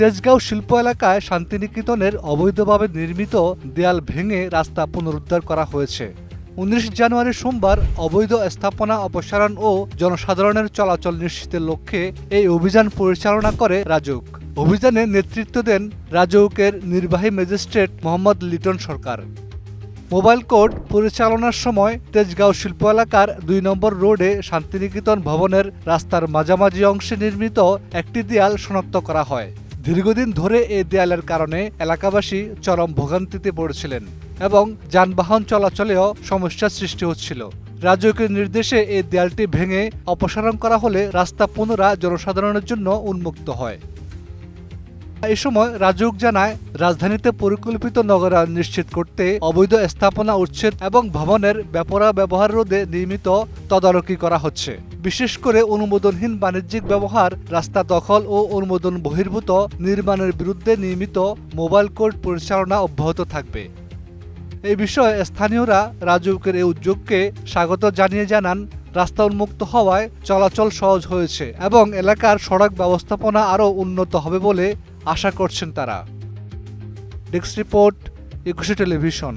তেজগাঁও শিল্প এলাকায় শান্তিনিকেতনের অবৈধভাবে নির্মিত দেয়াল ভেঙে রাস্তা পুনরুদ্ধার করা হয়েছে। 19 জানুয়ারি সোমবার অবৈধ স্থাপনা অপসারণ ও জনসাধারণের চলাচল নিশ্চিতের লক্ষ্যে এই অভিযান পরিচালনা করে রাজউক। অভিযানে নেতৃত্ব দেন রাজউকের নির্বাহী ম্যাজিস্ট্রেট মোহাম্মদ লিটন সরকার। মোবাইল কোর্ট পরিচালনার সময় তেজগাঁও শিল্প এলাকার 2 নম্বর রোডে শান্তিনিকেতন ভবনের রাস্তার মাঝামাঝি অংশে নির্মিত একটি দেয়াল শনাক্ত করা হয়। দীর্ঘদিন ধরে এই দেয়ালের কারণে এলাকাবাসী চরম ভোগান্তিতে পড়েছিলেন এবং যানবাহন চলাচলেও সমস্যার সৃষ্টি হচ্ছিল। রাজউকের নির্দেশে এই দেয়ালটি ভেঙে অপসারণ করা হলে রাস্তা পুনরায় জনসাধারণের জন্য উন্মুক্ত হয়। এ সময় রাজউক জানায়, রাজধানীতে পরিকল্পিত নগরায়ন নিশ্চিত করতে অবৈধ স্থাপনা উচ্ছেদ এবং ভবনের বেপরোয়া ব্যবহার রোধে নিয়মিত তদারকি করা হচ্ছে। বিশেষ করে অনুমোদনহীন বাণিজ্যিক ব্যবহার, রাস্তা দখল ও অনুমোদন বহির্ভূত নির্মাণের বিরুদ্ধে নিয়মিত মোবাইল কোর্ট পরিচালনা অব্যাহত থাকবে। এই বিষয়ে স্থানীয়রা রাজউকের এই উদ্যোগকে স্বাগত জানিয়ে জানান, রাস্তা উন্মুক্ত হওয়ায় চলাচল সহজ হয়েছে এবং এলাকার সড়ক ব্যবস্থাপনা আরও উন্নত হবে বলে আশা করছেন তারা। Desk report, 21 television.